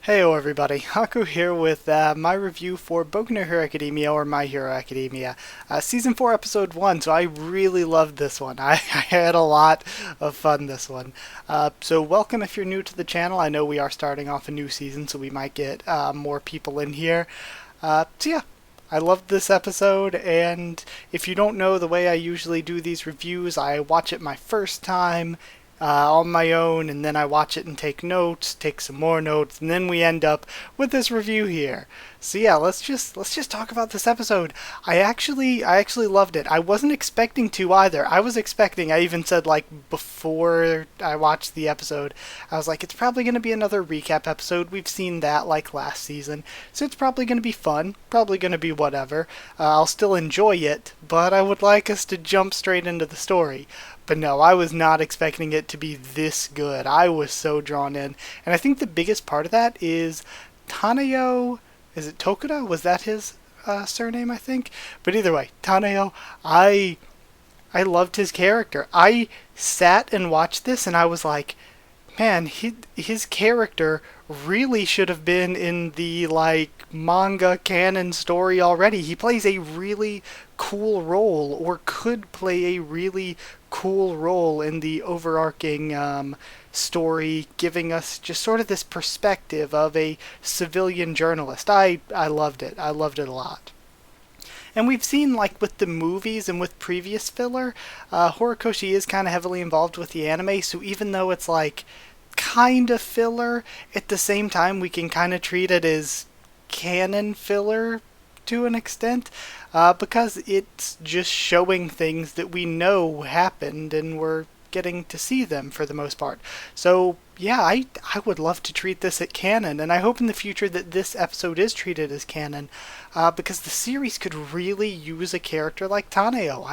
Heyo everybody, Haku here with my review for Boku no Hero Academia, or My Hero Academia, Season 4 Episode 1, so I really loved this one. I had a lot of fun this one. So welcome if you're new to the channel. I know we are starting off a new season, so we might get more people in here. So yeah, I loved this episode, and if you don't know the way I usually do these reviews, I watch it my first time on my own, and then I watch it and take notes, take some more notes, and then we end up with this review here. So yeah, let's just talk about this episode. I actually loved it. I wasn't expecting to either. I was expecting, I even said like before I watched the episode, I was like, it's probably going to be another recap episode. We've seen that like last season, so it's probably going to be fun, probably going to be whatever. I'll still enjoy it, but I would like us to jump straight into the story. But no, I was not expecting it to be this good. I was so drawn in. And I think the biggest part of that is Taneo. Is it Tokuda? Was that his surname, I think? But either way, Taneo, I loved his character. I sat and watched this and I was like, man, his character really should have been in the like manga canon story already. He plays a really cool role, or could play a really cool role in the overarching story, giving us just sort of this perspective of a civilian journalist. I loved it. I loved it a lot. And we've seen, like, with the movies and with previous filler, Horikoshi is kind of heavily involved with the anime, so even though it's, like, kind of filler, at the same time, we can kind of treat it as canon filler to an extent, because it's just showing things that we know happened and we're getting to see them for the most part. So yeah, I would love to treat this as canon, and I hope in the future that this episode is treated as canon, because the series could really use a character like Taneo.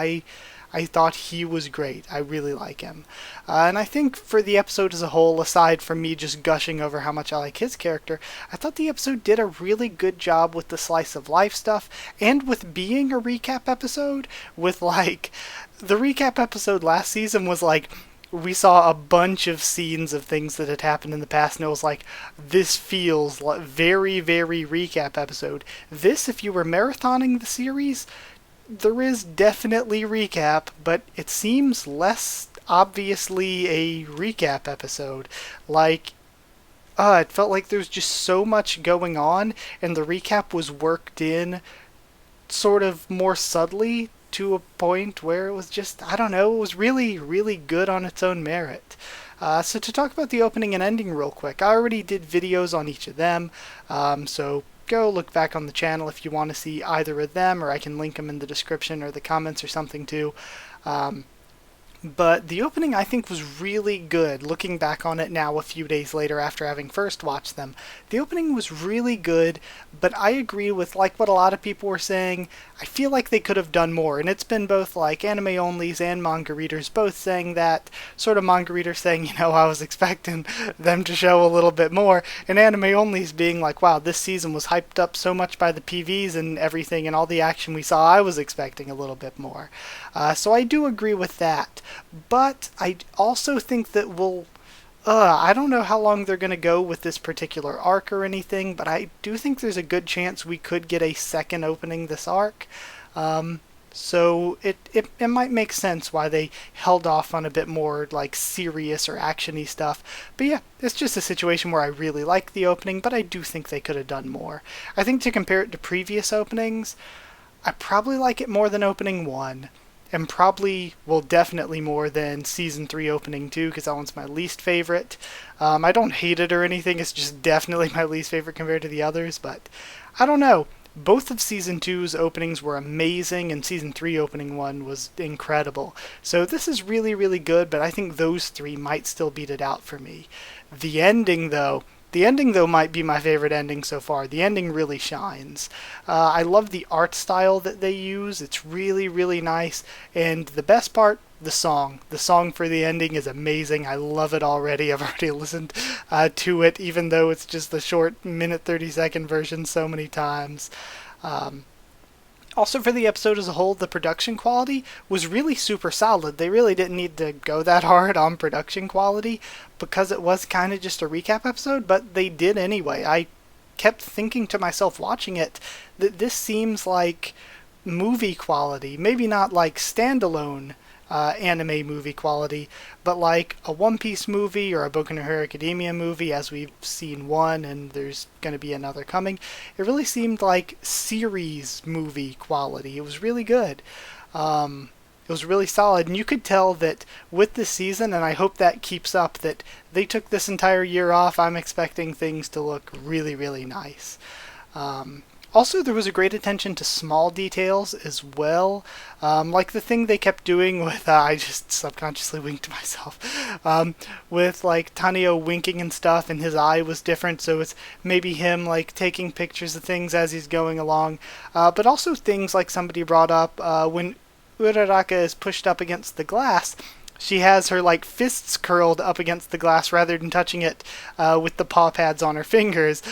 I thought he was great. I really like him. And I think for the episode as a whole, aside from me just gushing over how much I like his character, I thought the episode did a really good job with the slice of life stuff, and with being a recap episode, with like, the recap episode last season was like, we saw a bunch of scenes of things that had happened in the past, and it was like, this feels like very, very recap episode. This, if you were marathoning the series, there is definitely recap, but it seems less obviously a recap episode. Like, it felt like there's just so much going on, and the recap was worked in sort of more subtly to a point where it was just, I don't know, it was really, really good on its own merit. So to talk about the opening and ending real quick, I already did videos on each of them, so go look back on the channel if you want to see either of them, or I can link them in the description or the comments or something too. But the opening, I think, was really good. Looking back on it now a few days later after having first watched them, the opening was really good, but I agree with like what a lot of people were saying. I feel like they could have done more, and it's been both like anime onlys and manga readers both saying that. Sort of manga readers saying, I was expecting them to show a little bit more, and anime onlys being like, wow, this season was hyped up so much by the PVs and everything and all the action we saw, I was expecting a little bit more. So I do agree with that. But I also think that I don't know how long they're going to go with this particular arc or anything, but I do think there's a good chance we could get a second opening this arc. So it might make sense why they held off on a bit more like serious or actiony stuff. But yeah, it's just a situation where I really like the opening, but I do think they could have done more. I think to compare it to previous openings, I probably like it more than opening 1. And probably, well, definitely more than Season 3 opening 2, because that one's my least favorite. I don't hate it or anything, it's just definitely my least favorite compared to the others, but I don't know. Both of Season 2's openings were amazing, and Season 3 opening 1 was incredible. So this is really, really good, but I think those three might still beat it out for me. The ending, though, might be my favorite ending so far. The ending really shines. I love the art style that they use. It's really, really nice. And the best part, the song. The song for the ending is amazing. I love it already. I've already listened to it, even though it's just the short minute 30-second version so many times. Also, for the episode as a whole, the production quality was really super solid. They really didn't need to go that hard on production quality because it was kind of just a recap episode, but they did anyway. I kept thinking to myself watching it that this seems like movie quality. Maybe not like standalone anime movie quality, but like a One Piece movie or a Boku no Hero Academia movie, as we've seen one and there's going to be another coming. It really seemed like series movie quality. It was really good. It was really solid, and you could tell that with this season, and I hope that keeps up, that they took this entire year off. I'm expecting things to look really, really nice. Also, there was a great attention to small details as well, like the thing they kept doing with, I just subconsciously winked to myself, with like Taneo winking and stuff, and his eye was different, so it's maybe him like taking pictures of things as he's going along, but also things like somebody brought up when Uraraka is pushed up against the glass, she has her like fists curled up against the glass rather than touching it with the paw pads on her fingers,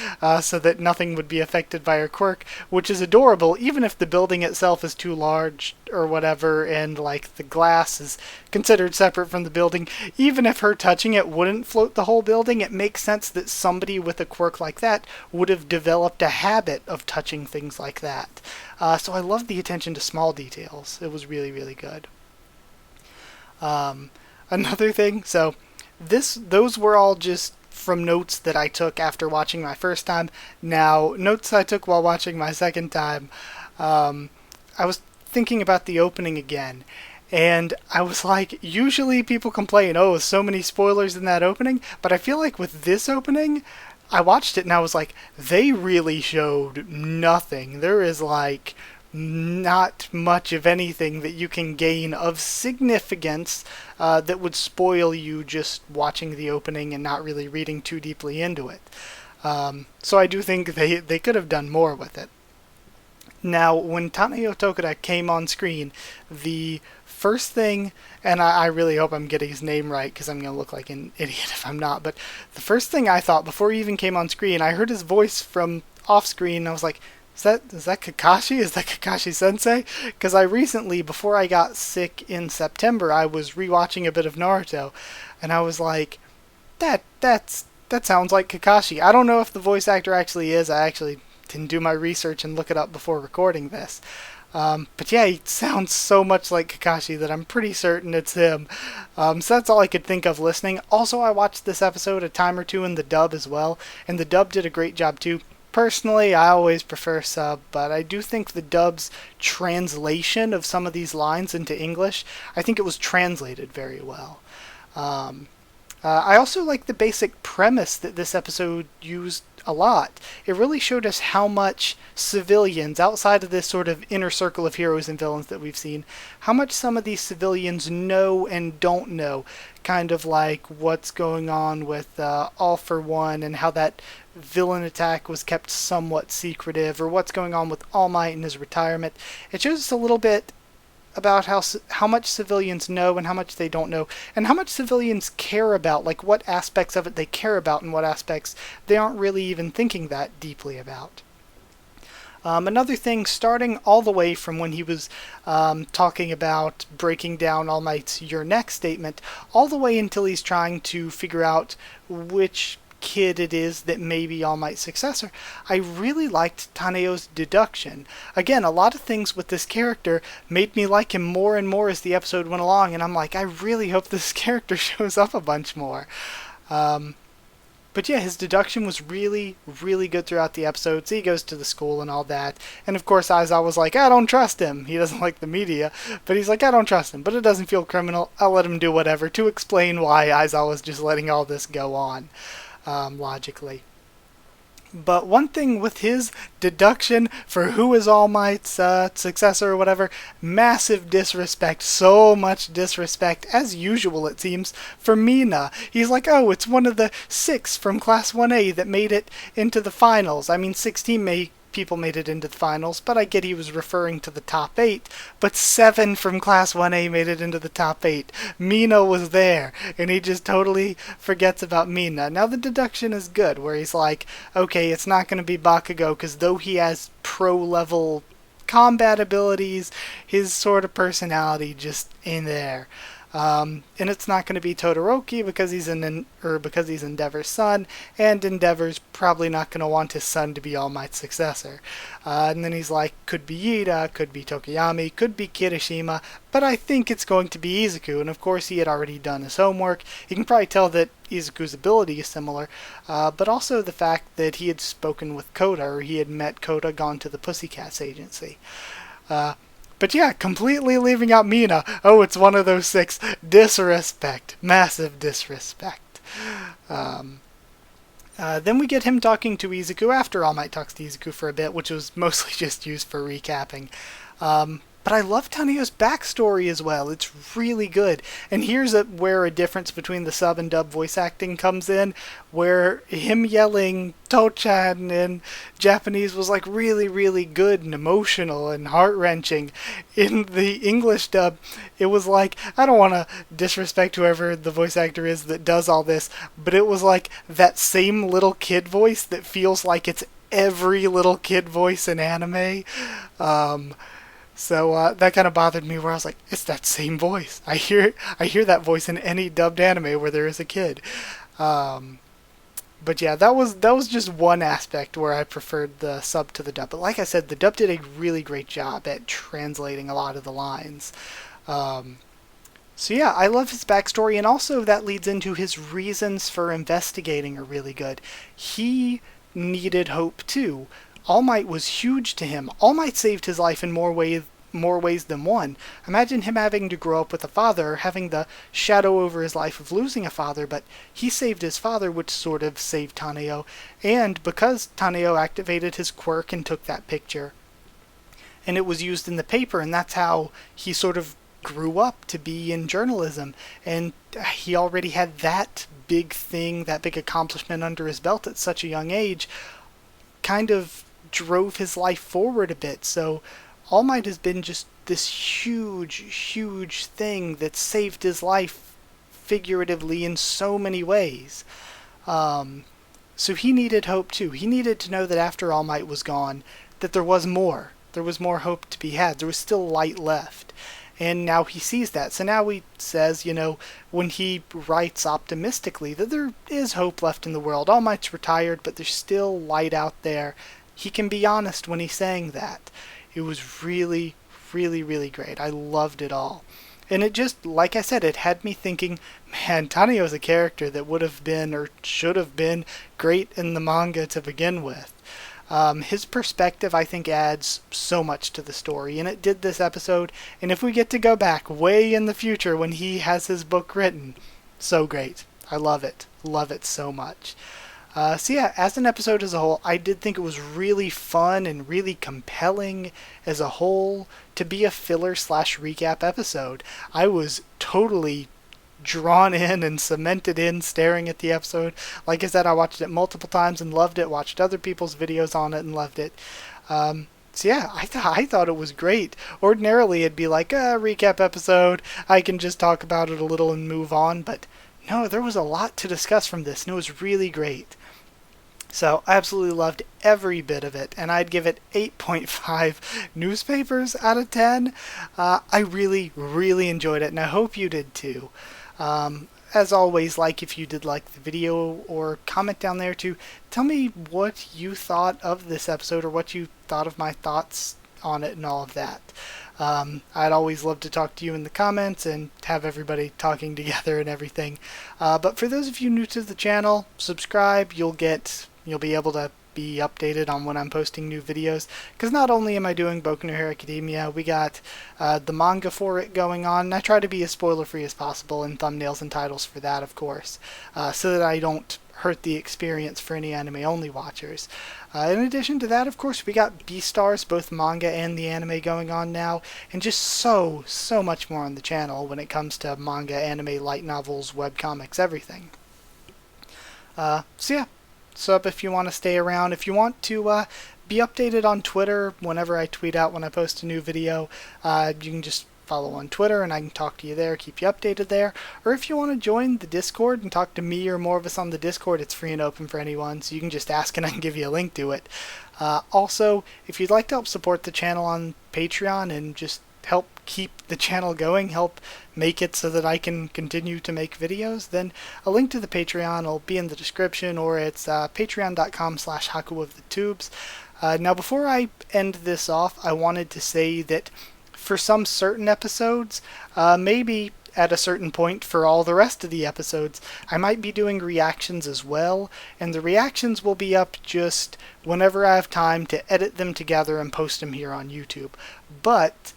so that nothing would be affected by her quirk, which is adorable, even if the building itself is too large or whatever, and like the glass is considered separate from the building. Even if her touching it wouldn't float the whole building, it makes sense that somebody with a quirk like that would have developed a habit of touching things like that. So I love the attention to small details. It was really, really good. Another thing, so those were all just from notes that I took after watching my first time. Now, notes I took while watching my second time, I was thinking about the opening again, and I was like, usually people complain, oh, so many spoilers in that opening, but I feel like with this opening, I watched it and I was like, they really showed nothing. There is like not much of anything that you can gain of significance that would spoil you just watching the opening and not really reading too deeply into it. So I do think they could have done more with it. Now, when Taneo Tokura came on screen, the first thing, and I really hope I'm getting his name right because I'm going to look like an idiot if I'm not, but the first thing I thought before he even came on screen, I heard his voice from off screen and I was like, is that Kakashi? Is that Kakashi Sensei? Because I recently, before I got sick in September, I was rewatching a bit of Naruto, and I was like, that sounds like Kakashi. I don't know if the voice actor actually is. I actually didn't do my research and look it up before recording this. But yeah, he sounds so much like Kakashi that I'm pretty certain it's him. So that's all I could think of listening. Also, I watched this episode a time or two in the dub as well, and the dub did a great job too. Personally, I always prefer sub, but I do think the dub's translation of some of these lines into English, I think it was translated very well. I also like the basic premise that this episode used a lot. It really showed us how much civilians, outside of this sort of inner circle of heroes and villains that we've seen, how much some of these civilians know and don't know. Kind of like what's going on with All For One and how that villain attack was kept somewhat secretive, or what's going on with All Might and his retirement. It shows us a little bit about how much civilians know and how much they don't know, and how much civilians care about, like what aspects of it they care about and what aspects they aren't really even thinking that deeply about. Another thing, starting all the way from when he was talking about breaking down All Might's "Your Next" statement, all the way until he's trying to figure out which kid it is that may be All Might's successor, I really liked Taneo's deduction. Again, a lot of things with this character made me like him more and more as the episode went along, and I'm like, I really hope this character shows up a bunch more. But yeah, his deduction was really, really good throughout the episode. So he goes to the school and all that. And of course, Aizawa was like, I don't trust him. He doesn't like the media. But he's like, I don't trust him. But it doesn't feel criminal. I'll let him do whatever, to explain why Aizawa was just letting all this go on. Logically. But one thing with his deduction for who is All Might's successor or whatever, massive disrespect, so much disrespect, as usual it seems, for Mina. He's like, oh, it's one of the 6 from Class 1A that made it into the finals. I mean, 16 people made it into the finals, but I get he was referring to the top 8, but 7 from Class 1A made it into the top 8. Mina was there, and he just totally forgets about Mina. Now the deduction is good, where he's like, okay, it's not going to be Bakugo, because though he has pro-level combat abilities, his sort of personality just ain't there. And it's not going to be Todoroki because because he's Endeavor's son, and Endeavor's probably not going to want his son to be All Might's successor. And then he's like, could be Ida, could be Tokiyami, could be Kirishima, but I think it's going to be Izuku. And of course, he had already done his homework. You can probably tell that Izuku's ability is similar, but also the fact that he had spoken with Koda, or he had met Koda, gone to the Pussycats agency. But yeah, completely leaving out Mina. Oh, it's one of those 6. Disrespect. Massive disrespect. Then we get him talking to Izuku after All Might talks to Izuku for a bit, which was mostly just used for recapping. But I love Taneo's backstory as well. It's really good. And here's where a difference between the sub and dub voice acting comes in, where him yelling Tochan in Japanese was like really, really good and emotional and heart-wrenching. In the English dub, it was like, I don't want to disrespect whoever the voice actor is that does all this, but it was like that same little kid voice that feels like it's every little kid voice in anime. So that kind of bothered me, where I was like, it's that same voice. I hear that voice in any dubbed anime where there is a kid. But yeah, that was just one aspect where I preferred the sub to the dub. But like I said, the dub did a really great job at translating a lot of the lines. So yeah, I love his backstory, and also that leads into his reasons for investigating are really good. He needed hope too. All Might was huge to him. All Might saved his life in more ways than one. Imagine him having to grow up with a father, having the shadow over his life of losing a father, but he saved his father, which sort of saved Taneo. And because Taneo activated his quirk and took that picture, and it was used in the paper, and that's how he sort of grew up to be in journalism. And he already had that big thing, that big accomplishment under his belt at such a young age, kind of drove his life forward a bit. So All Might has been just this huge thing that saved his life figuratively in so many ways. So he needed hope too. He needed to know that after All Might was gone, that there was more. There was more hope to be had. There was still light left. And now he sees that. So now he says, when he writes optimistically, that there is hope left in the world. All Might's retired, but there's still light out there. He can be honest when he's saying that. It was really, really, really great. I loved it all. And it just, like I said, it had me thinking, man, Taneo's a character that would have been, or should have been, great in the manga to begin with. His perspective, I think, adds so much to the story, and it did this episode. And if we get to go back way in the future when he has his book written, so great. I love it. Love it so much. So yeah, as an episode as a whole, I did think it was really fun and really compelling as a whole to be a filler/recap episode. I was totally drawn in and cemented in staring at the episode. Like I said, I watched it multiple times and loved it, watched other people's videos on it and loved it. So yeah, I thought it was great. Ordinarily it'd be like a recap episode, I can just talk about it a little and move on, but no, there was a lot to discuss from this, and it was really great. So I absolutely loved every bit of it, and I'd give it 8.5 newspapers out of 10. I really, really enjoyed it, and I hope you did too. As always, if you did like the video, or comment down there to tell me what you thought of this episode, or what you thought of my thoughts on it and all of that. I'd always love to talk to you in the comments and have everybody talking together and everything. But for those of you new to the channel, subscribe. You'll be able to be updated on when I'm posting new videos, because not only am I doing Boku no Hero Academia, we got the manga for it going on, and I try to be as spoiler free as possible in thumbnails and titles for that, of course, so that I don't hurt the experience for any anime only watchers. In addition to that, of course, we got Beastars, both manga and the anime, going on now, and just so much more on the channel when it comes to manga, anime, light novels, webcomics, everything. So yeah, sub if you want to stay around. If you want to be updated on Twitter whenever I tweet out when I post a new video, you can just follow on Twitter and I can talk to you there, keep you updated there. Or if you want to join the Discord and talk to me or more of us on the Discord, it's free and open for anyone, so you can just ask and I can give you a link to it. Also, if you'd like to help support the channel on Patreon and just help keep the channel going, help make it so that I can continue to make videos, then a link to the Patreon will be in the description, or it's patreon.com/Haku of the Tubes. Now, before I end this off, I wanted to say that for some certain episodes, maybe at a certain point for all the rest of the episodes, I might be doing reactions as well, and the reactions will be up just whenever I have time to edit them together and post them here on YouTube. But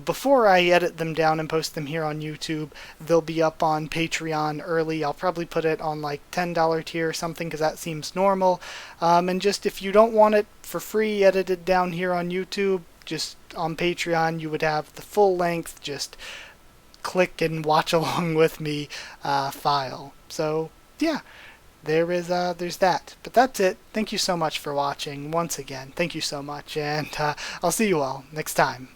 before I edit them down and post them here on YouTube, they'll be up on Patreon early. I'll probably put it on like $10 tier or something because that seems normal. And just if you don't want it for free edited down here on YouTube, just on Patreon you would have the full length, just click and watch along with me file. So yeah, there's that. But that's it. Thank you so much for watching. Once again, thank you so much, and I'll see you all next time.